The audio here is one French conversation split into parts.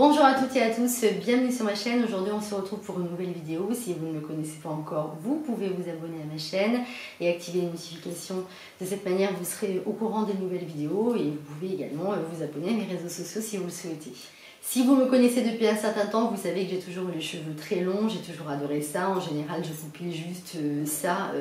Bonjour à toutes et à tous, bienvenue sur ma chaîne. Aujourd'hui on se retrouve pour une nouvelle vidéo. Si vous ne me connaissez pas encore, vous pouvez vous abonner à ma chaîne et activer les notifications. De cette manière vous serez au courant des nouvelles vidéos et vous pouvez également vous abonner à mes réseaux sociaux si vous le souhaitez. Si vous me connaissez depuis un certain temps, vous savez que j'ai toujours eu les cheveux très longs, j'ai toujours adoré ça. En général, je coupais juste ça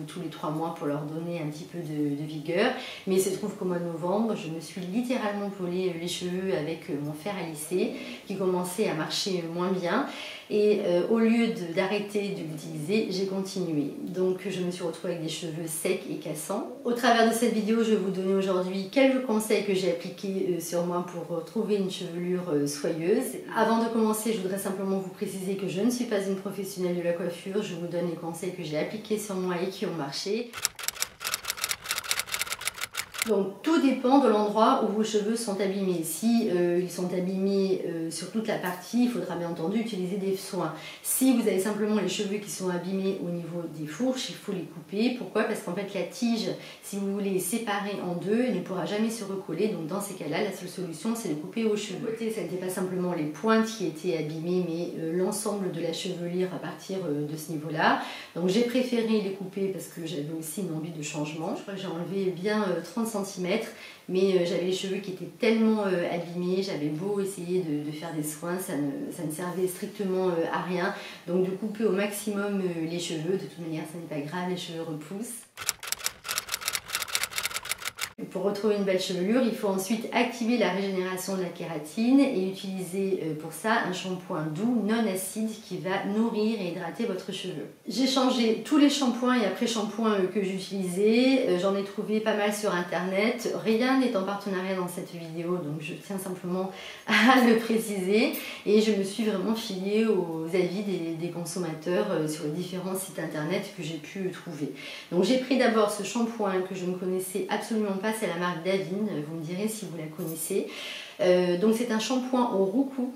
tous les 3 mois pour leur donner un petit peu de vigueur. Mais il se trouve qu'au mois de novembre, je me suis littéralement pelé les cheveux avec mon fer à lisser qui commençait à marcher moins bien. Et au lieu d'arrêter de l'utiliser, j'ai continué. Donc je me suis retrouvée avec des cheveux secs et cassants. Au travers de cette vidéo, je vais vous donner aujourd'hui quelques conseils que j'ai appliqués sur moi pour retrouver une chevelure soyeuse. Avant de commencer, je voudrais simplement vous préciser que je ne suis pas une professionnelle de la coiffure. Je vous donne les conseils que j'ai appliqués sur moi et qui ont marché. Donc tout dépend de l'endroit où vos cheveux sont abîmés. Si ils sont abîmés sur toute la partie, il faudra bien entendu utiliser des soins. Si vous avez simplement les cheveux qui sont abîmés au niveau des fourches, il faut les couper. Pourquoi? Parce qu'en fait la tige, si vous voulez séparer en deux, elle ne pourra jamais se recoller. Donc dans ces cas-là, la seule solution c'est de couper aux cheveux. Ça n'était pas simplement les pointes qui étaient abîmées, mais l'ensemble de la chevelure à partir de ce niveau-là. Donc j'ai préféré les couper parce que j'avais aussi une envie de changement. Je crois que j'ai enlevé bien 30 cm, mais j'avais les cheveux qui étaient tellement abîmés, j'avais beau essayer de faire des soins, ça ne servait strictement à rien. Donc de couper au maximum les cheveux, de toute manière ça n'est pas grave, les cheveux repoussent. Pour retrouver une belle chevelure, il faut ensuite activer la régénération de la kératine et utiliser pour ça un shampoing doux, non acide, qui va nourrir et hydrater votre cheveu. J'ai changé tous les shampoings et après-shampoings que j'utilisais. J'en ai trouvé pas mal sur internet. Rien n'est en partenariat dans cette vidéo, donc je tiens simplement à le préciser. Et je me suis vraiment fiée aux avis des consommateurs sur les différents sites internet que j'ai pu trouver. Donc j'ai pris d'abord ce shampoing que je ne connaissais absolument pas. C'est la marque Davine, vous me direz si vous la connaissez. Donc c'est un shampoing au roucou.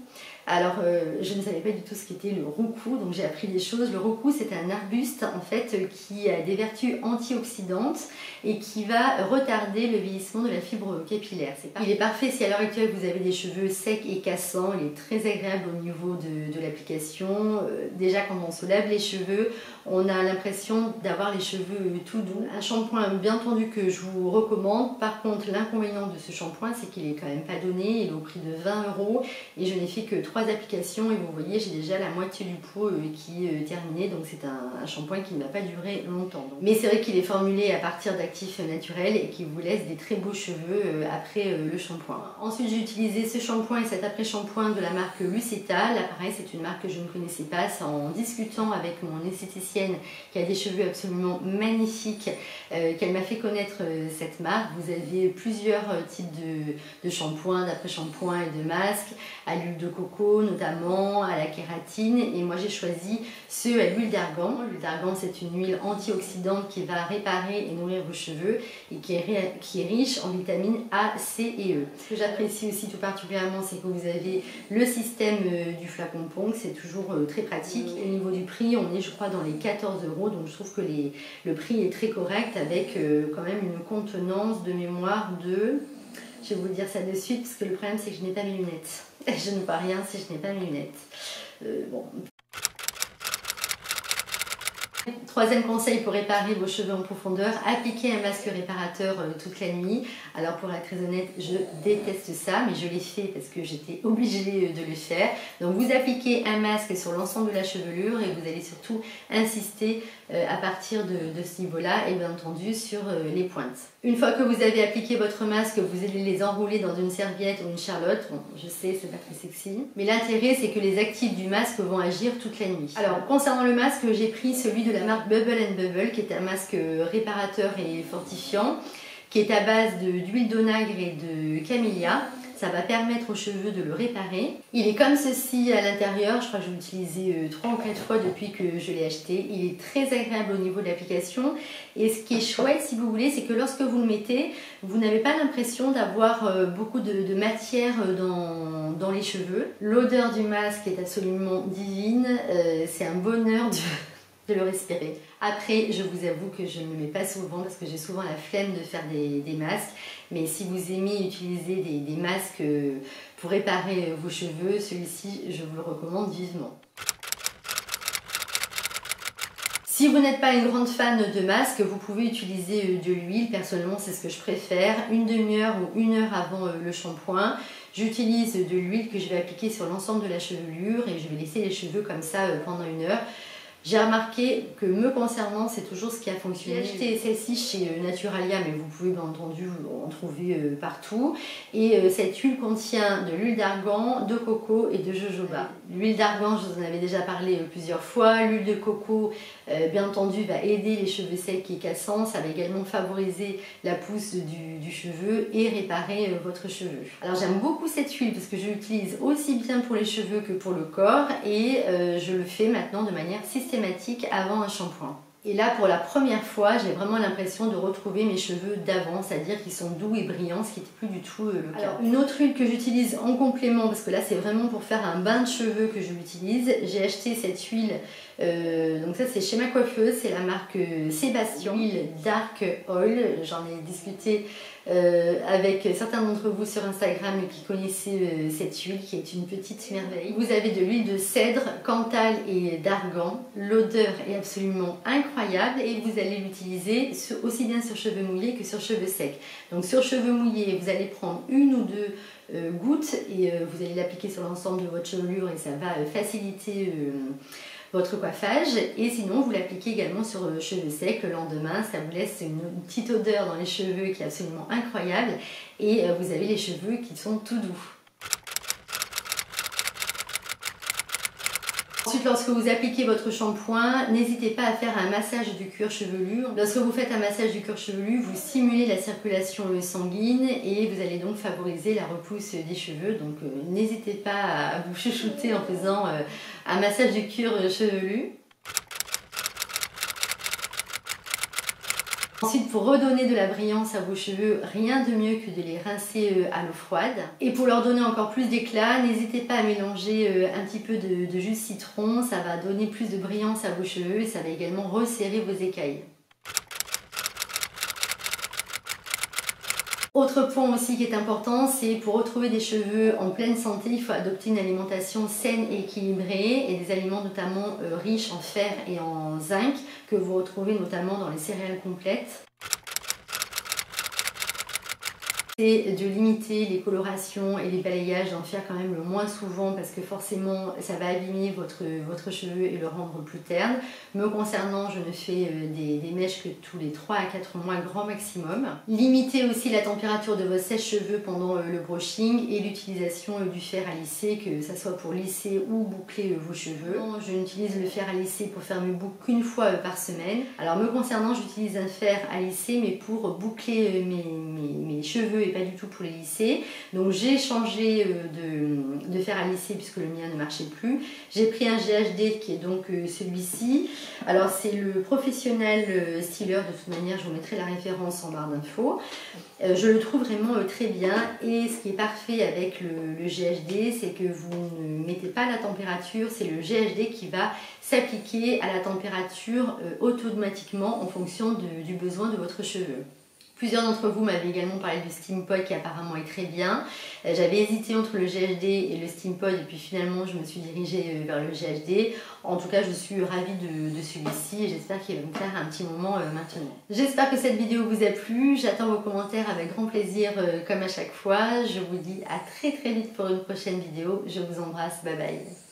Alors je ne savais pas du tout ce qu'était le roucou, donc j'ai appris des choses. Le roucou c'est un arbuste en fait qui a des vertus antioxydantes et qui va retarder le vieillissement de la fibre capillaire. Il est parfait si à l'heure actuelle vous avez des cheveux secs et cassants. Il est très agréable au niveau de l'application. Déjà quand on se lave les cheveux, on a l'impression d'avoir les cheveux tout doux. Un shampoing bien entendu que je vous recommande. Par contre l'inconvénient de ce shampoing c'est qu'il est quand même pas donné. Il est au prix de 20 € et je n'ai fait que 3 applications et vous voyez j'ai déjà la moitié du pot qui est terminé, donc c'est un shampoing qui ne va pas durer longtemps. Mais c'est vrai qu'il est formulé à partir d'actifs naturels et qui vous laisse des très beaux cheveux après le shampoing. Ensuite j'ai utilisé ce shampoing et cet après-shampoing de la marque Lucetta. Là pareil c'est une marque que je ne connaissais pas, c'est en discutant avec mon esthéticienne qui a des cheveux absolument magnifiques qu'elle m'a fait connaître cette marque. Vous avez plusieurs types de shampoings, d'après-shampoings et de masques à l'huile de coco notamment, à la kératine, et moi j'ai choisi ceux à l'huile d'argan. L'huile d'argan c'est une huile antioxydante qui va réparer et nourrir vos cheveux et qui est riche en vitamines A, C et E. Ce que j'apprécie aussi tout particulièrement c'est que vous avez le système du flacon Ponk, c'est toujours très pratique. Au niveau du prix on est je crois dans les 14 €, donc je trouve que le prix est très correct avec quand même une contenance de mémoire de... Je vais vous dire ça de suite parce que le problème c'est que je n'ai pas mes lunettes. Je ne vois rien si je n'ai pas mes lunettes. Bon. Troisième conseil pour réparer vos cheveux en profondeur, appliquez un masque réparateur toute la nuit. Alors pour être très honnête, je déteste ça, mais je l'ai fait parce que j'étais obligée de le faire. Donc vous appliquez un masque sur l'ensemble de la chevelure et vous allez surtout insister à partir de ce niveau-là et bien entendu sur les pointes. Une fois que vous avez appliqué votre masque, vous allez les enrouler dans une serviette ou une charlotte. Bon, je sais, c'est pas très sexy. Mais l'intérêt, c'est que les actifs du masque vont agir toute la nuit. Alors, concernant le masque, j'ai pris celui de la marque Bubble & Bubble, qui est un masque réparateur et fortifiant, qui est à base d'huile d'onagre et de camélia. Ça va permettre aux cheveux de le réparer. Il est comme ceci à l'intérieur, je crois que je l'ai utilisé 3 ou 4 fois depuis que je l'ai acheté. Il est très agréable au niveau de l'application. Et ce qui est chouette, si vous voulez, c'est que lorsque vous le mettez, vous n'avez pas l'impression d'avoir beaucoup de matière dans les cheveux. L'odeur du masque est absolument divine. C'est un bonheur de le respirer. Après, je vous avoue que je ne le mets pas souvent parce que j'ai souvent la flemme de faire des masques. Mais si vous aimez utiliser des masques pour réparer vos cheveux, celui-ci, je vous le recommande vivement. Si vous n'êtes pas une grande fan de masque, vous pouvez utiliser de l'huile. Personnellement, c'est ce que je préfère. Une demi-heure ou une heure avant le shampoing, j'utilise de l'huile que je vais appliquer sur l'ensemble de la chevelure et je vais laisser les cheveux comme ça pendant une heure. J'ai remarqué que me concernant, c'est toujours ce qui a fonctionné. J'ai acheté celle-ci chez Naturalia, mais vous pouvez bien entendu en trouver partout. Et cette huile contient de l'huile d'argan, de coco et de jojoba. L'huile d'argan, je vous en avais déjà parlé plusieurs fois. L'huile de coco, bien entendu, va aider les cheveux secs et cassants. Ça va également favoriser la pousse du cheveu et réparer votre cheveu. Alors j'aime beaucoup cette huile parce que je l'utilise aussi bien pour les cheveux que pour le corps. Et je le fais maintenant de manière systématique avant un shampoing. Et là, pour la première fois, j'ai vraiment l'impression de retrouver mes cheveux d'avant, c'est-à-dire qu'ils sont doux et brillants, ce qui n'était plus du tout le cas. Alors, une autre huile que j'utilise en complément, parce que là, c'est vraiment pour faire un bain de cheveux que je l'utilise. J'ai acheté cette huile, donc ça, c'est chez ma coiffeuse, c'est la marque Sébastien, huile Dark Oil. J'en ai discuté avec certains d'entre vous sur Instagram qui connaissaient cette huile qui est une petite merveille. Vous avez de l'huile de cèdre, cantal et d'argan. L'odeur est absolument incroyable et vous allez l'utiliser aussi bien sur cheveux mouillés que sur cheveux secs. Donc sur cheveux mouillés, vous allez prendre une ou deux gouttes et vous allez l'appliquer sur l'ensemble de votre chevelure et ça va faciliter votre coiffage. Et sinon vous l'appliquez également sur cheveux secs le lendemain, ça vous laisse une petite odeur dans les cheveux qui est absolument incroyable et vous avez les cheveux qui sont tout doux. Ensuite, lorsque vous appliquez votre shampoing, n'hésitez pas à faire un massage du cuir chevelu. Lorsque vous faites un massage du cuir chevelu, vous stimulez la circulation sanguine et vous allez donc favoriser la repousse des cheveux. Donc n'hésitez pas à vous chouchouter en faisant un massage du cuir chevelu. Ensuite, pour redonner de la brillance à vos cheveux, rien de mieux que de les rincer à l'eau froide. Et pour leur donner encore plus d'éclat, n'hésitez pas à mélanger un petit peu de jus de citron, ça va donner plus de brillance à vos cheveux et ça va également resserrer vos écailles. Autre point aussi qui est important, c'est pour retrouver des cheveux en pleine santé, il faut adopter une alimentation saine et équilibrée et des aliments notamment riches en fer et en zinc que vous retrouvez notamment dans les céréales complètes. C'est de limiter les colorations et les balayages, d'en faire quand même le moins souvent parce que forcément ça va abîmer votre cheveu et le rendre plus terne. Me concernant, je ne fais des mèches que tous les 3 à 4 mois grand maximum. Limitez aussi la température de vos sèche-cheveux pendant le brushing et l'utilisation du fer à lisser, que ce soit pour lisser ou boucler vos cheveux. Je n'utilise le fer à lisser pour faire mes boucles qu'une fois par semaine. Alors me concernant, j'utilise un fer à lisser mais pour boucler mes cheveux et pas du tout pour les lisser. Donc j'ai changé de fer à lisser puisque le mien ne marchait plus. J'ai pris un GHD qui est donc celui-ci. Alors c'est le Professionnel Styler, de toute manière je vous mettrai la référence en barre d'infos. Je le trouve vraiment très bien et ce qui est parfait avec le GHD, c'est que vous ne mettez pas la température, c'est le GHD qui va s'appliquer à la température automatiquement en fonction du besoin de votre cheveu. Plusieurs d'entre vous m'avaient également parlé du Steampod qui apparemment est très bien. J'avais hésité entre le GHD et le Steampod et puis finalement je me suis dirigée vers le GHD. En tout cas, je suis ravie de celui-ci et j'espère qu'il va me faire un petit moment maintenant. J'espère que cette vidéo vous a plu. J'attends vos commentaires avec grand plaisir comme à chaque fois. Je vous dis à très vite pour une prochaine vidéo. Je vous embrasse. Bye bye.